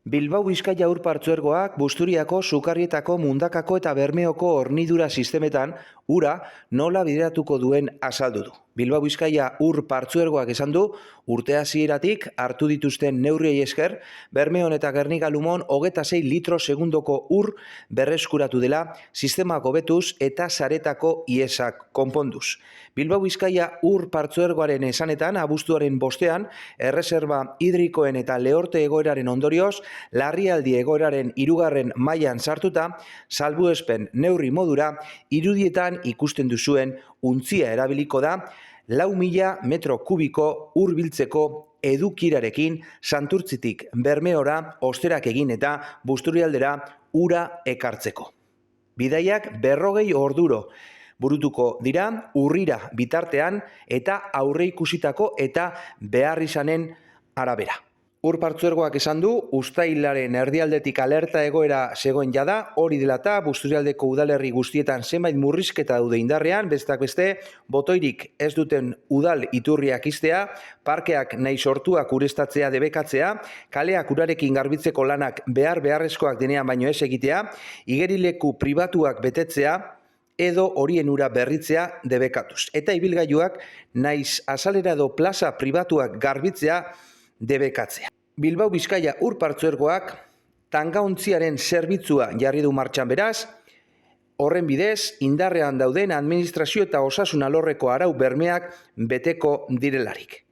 Bilbao Bizkaia Ur Partzuergoak Busturiako, Sukarrietako, Mundakako eta Bermeoko hornidura sistemetan ura nola bideratuko duen azaldu du. Bilbao Bizkaia Ur Partzuergoak esan du, urte hasieratik hartu dituzten neurriei esker, Bermeon eta Gernika Lumon 26 litro segundoko ur berreskuratu dela sistemak hobetuz eta saretako iesak konponduz. Bilbao Bizkaia Ur Partzuergoaren esanetan, abuztuaren 5ean, erreserba hidrikoen eta lehorte egoeraren ondorioz, larrialdi egoeraren 3. mailan sartuta, salbuespen neurri modura, irudietan ikusten duzuen untzia erabiliko da, 4.000 metro kubiko ur biltzeko edukirarekin Santurtzitik Bermeora osterak egin eta Busturialdera ura ekartzeko. Bidaiak 40 orduro burutuko dira urrira bitartean eta aurreikusitako eta beharrizanen arabera. Ur Partzuergoak esan du, uztailaren erdialdetik alerta egoera zegoen jada, hori dela eta Busturialdeko udalerri guztietan zenbait murrizketa daude indarrean, besteak beste, botoirik ez duten udal iturriak iztea, parkeak nahi sortuak ureztatzea debekatzea, kaleak urarekin garbitzeko lanak beharrezkoak denean baino ez egitea, igerileku pribatuak betetzea, edo horien ura berritzea debekatuz. Eta ibilgailuak naiz azalera edo plaza pribatuak garbitzea debekatzea. Bilbao Bizkaia Ur Partzuergoak tangauntziaren zerbitzua jarri du martxan beraz, horren bidez indarrean dauden administrazio eta osasun alorreko arau bermeak beteko direlarik.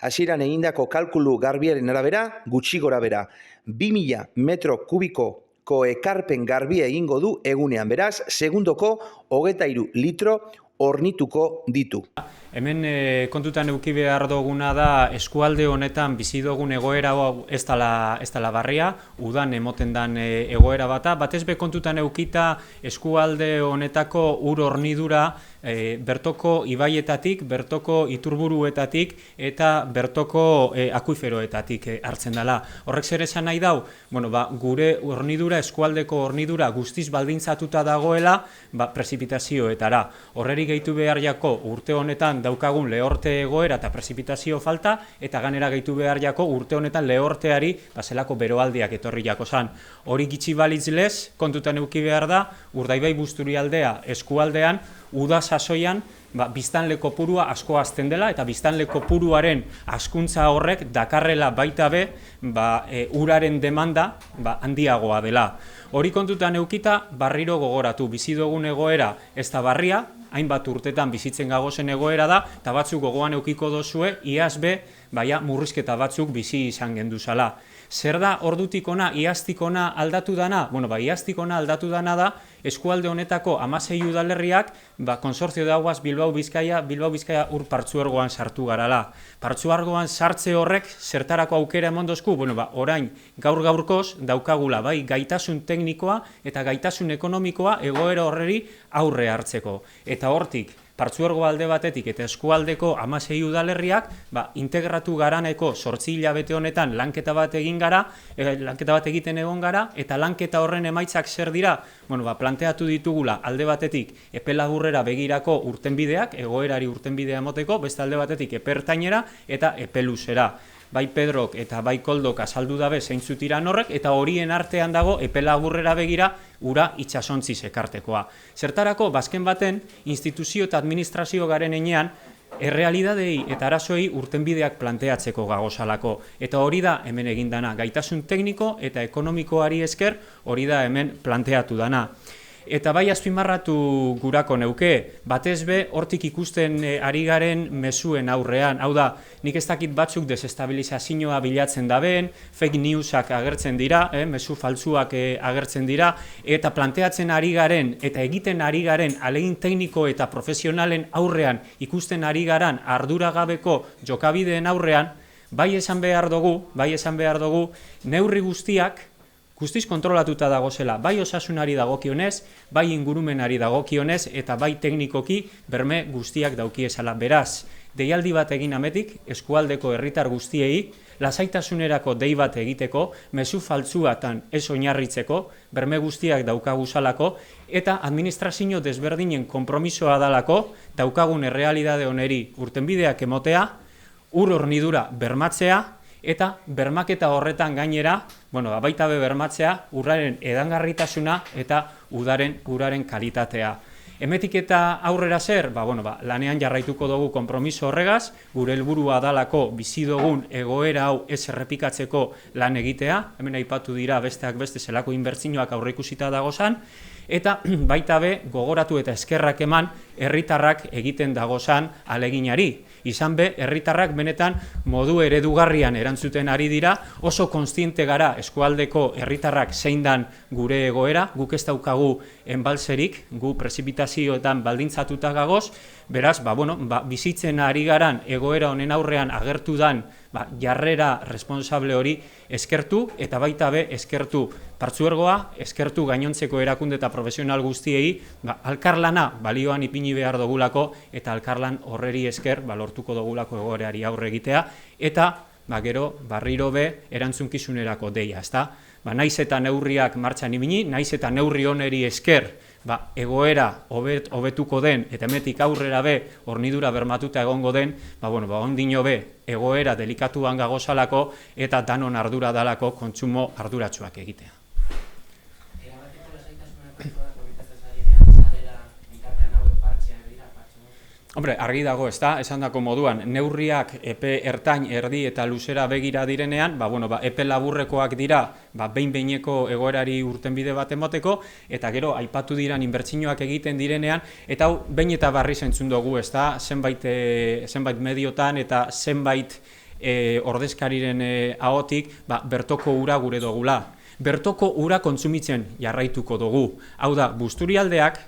Hasieran egindako kalkulu garbiaren arabera, gutxi gorabehera 2.000 metro kubikoko ekarpen garbia egingo du egunean beraz, segundoko 23 litro hornituko ditu. Hemen kontutan eduki behar duguna da eskualde honetan bizi dugun egoera hau ez dela barria, udan emoten den egoera bata, batez be kontutan edukita eskualde honetako ur hornidura bertoko ibaietatik, bertoko iturburuetatik eta bertoko akuiferoetatik hartzen dela. Horrek zer esan nahi dau? Gure hornidura, eskualdeko hornidura guztiz baldintzatuta dagoela prezipitazioetara. Horreri gehitu behar jako urte honetan daukagun lehorte egoera eta prezipitazio falta, eta ganera gehitu behar jako urte honetan lehorteari zelako beroaldiak etorri jako zan. Hori gitxi balitz lez, kontutan eduki behar da, Urdaibai Busturialdea eskualdean, uda sasoian, biztanle kopurua asko hazten dela, eta biztanle kopuruaren hazkuntza horrek dakarrela baita be, uraren demanda handiagoa dela. Hori kontutan edukita, barriro gogoratu, bizi dugun egoera ez da barria, hainbat urtetan bizitzen gagozen egoera da, eta batzuk gogoan edukiko dozue, iaz be, murrizketa batzuk bizi izan genduzala. Zer da ordutik ona, iaztik ona aldatu dana? Iaztik ona aldatu dana da, eskualde honetako 16 udalerriak, Konsortzio de Aguas Bilbao Bizkaia Ur Partzuergoan sartu garala. Partzuergoan sartze horrek zertarako aukera emondozku? Orain gaur-gaurkoz daukagula, gaitasun teknikoa eta gaitasun ekonomikoa egoera horreri aurre hartzeko. Eta hortik, Partzuergo alde batetik eta eskualdeko 16 udalerriak integratu garaneko 8 hilabete honetan lanketa bat egiten egon gara, eta lanketa horren emaitzak zer dira? Planteatu ditugula alde batetik epe laburrera begirako urtenbideak, egoerari urtenbidea emoteko, beste alde batetik epe ertainera eta epe luzera. Bai Pedrok eta bai Koldok azaldu dabe zeintzuk diran horrek, eta horien artean dago epe laburrera begira ura itsasontziz ekartekoa. Zertarako, bazken baten, instituzio eta administrazio garen enean, errealidadei eta arazoei urtenbideak planteatzeko gagozalako. Eta hori da hemen egindana, gaitasun tekniko eta ekonomikoari esker hori da hemen planteatu dana. Eta bai azpimarratu gurako neuke, batez be hortik ikusten ari garen mezuen aurrean. Hau da, nik ez dakit batzuk desestabilizazioa bilatzen dabeen, fake newsak agertzen dira, mezu faltsuak agertzen dira, eta planteatzen ari garen eta egiten ari garen ahalegin tekniko eta profesionalen aurrean ikusten ari garan arduragabeko jokabideen aurrean, bai esan behar dugu, neurri guztiz kontrolatuta dagozela, bai osasunari dagokionez, bai ingurumenari dagokionez, eta bai teknikoki berme guztiak daukiezala. Beraz, deialdi bat egin ametik, eskualdeko herritar guztiei, lasaitasunerako dei bat egiteko, mezu faltsuatan ez oinarritzeko, berme guztiak daukaguzalako, eta administrazio desberdinen konpromisoa dalako, daukagun errealidade oneri urtenbideak emotea, ur hornidura bermatzea, eta bermaketa horretan gainera, baita be bermatzea uraren edangarritasuna eta uraren kalitatea. Hemetik eta aurrera zer, lanean jarraituko dugu konpromiso horregaz, gure helburua dalako bizi dugun egoera hau ez errepikatzeko lan egitea, hemen aipatu dira besteak beste zelako inbertsioak aurreikusita dagozan, eta baita be gogoratu eta eskerrak eman herritarrak egiten dagozan aleginari. Izan be, herritarrak benetan modu eredugarrian erantzuten ari dira, oso kontziente gara eskualdeko herritarrak zein dan gure egoera, guk ez daukagu enbalserik, gu prezipitazioetan baldintzatuta gagoz, beraz, bizitzen ari garan egoera honen aurrean agertu dan jarrera responsable hori eskertu eta baita be eskertu Partzuergoa, eskertu gainontzeko erakunde eta profesional guztiei, alkarlana balioan ipini behar dugulako eta alkarlan horreri esker lortuko dugulako egoerari aurre egitea eta gero barriro be erantzunkizunerako deia, ezta? Naiz eta neurriak martxan ipini, naiz eta neurri honeri esker egoera hobetuko den eta hemetik aurrera be hornidura bermatuta egongo den, ondino be egoera delikatuan gagozalako eta danon ardura dalako kontsumo arduratsuak egitea. Hombre, argi dago, ezta, esandako moduan, neurriak epe ertain, erdi eta luzera begira direnean, epe laburrekoak dira, behin-behineko egoerari urtenbide bat emateko, eta gero, aipatu diran inbertsioak egiten direnean, eta hau, behin eta barriz entzun dugu, ezta, zenbait mediotan eta zenbait ordezkariren ahotik, bertoko ura gure dugula. Bertoko ura kontsumitzen jarraituko dugu. Hau da, Busturialdeak,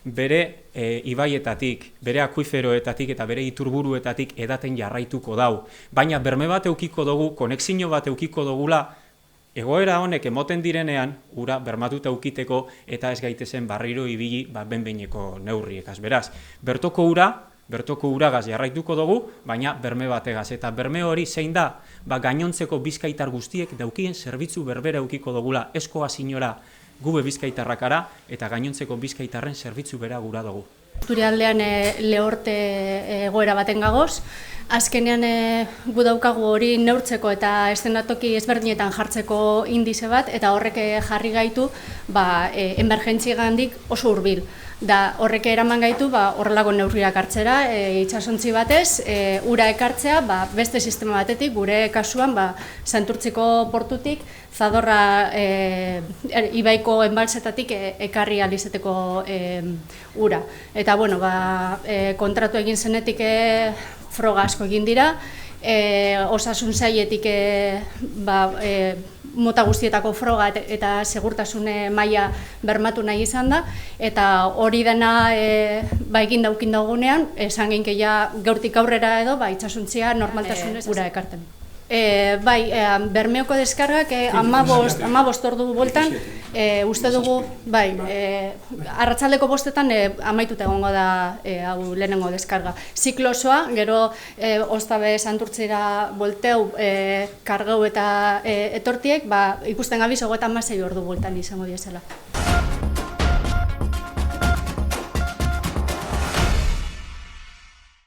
bere ibaietatik, bere akuiferoetatik eta bere iturburuetatik edaten jarraituko dau. Baina berme bat eukiko dugu, konexio bat eukiko dugula, egoera honek emoten direnean, ura bermatuta eukiteko eta ez gaitezen barriro ibili behin-behineko neurriekaz. Beraz, bertoko uragaz jarraituko dugu, baina berme bategaz. Eta berme hori zein da, gainontzeko bizkaitar guztiek daukien zerbitzu berbera eukiko dugula, eskoa sinora, gube bizkaitarrakara eta gainontzeko bizkaitarren zerbitzu bera gura dugu. Busturialdean lehorte egoera baten gagoz, azkenean gu daukagu hori neurtzeko eta eszenatoki ezberdinetan jartzeko indize bat eta horrek jarri gaitu emergentziagandik oso hurbil. Da horrek eraman gaitu horrelako neurriak hartzera, itsasontzi batez, ura ekartzea beste sistema batetik, gure kasuan Santurtziko portutik, Zadorra ibaiko enbalsetatik ekarri alizeteko ura. Eta kontratu egin zenetik froga asko egin dira, osasun sailetik mota guztietako froga eta segurtasun maila bermatu nahi izan da, eta hori dena egin daukin daugunean, esan genkeia gaurtik aurrera edo itsasuntzia normaltasunez ura ekarten. Bermeoko deskargak 15 ordu bueltan, uste dugu, arratsaldeko 5etan amaituta egongo da hau lehenengo deskarga. Ziklo osoa, gero Oztabe Santurtzira volteu, kargeu eta etortiek, ikusten gabiz 36 ordu bueltan izango diesela.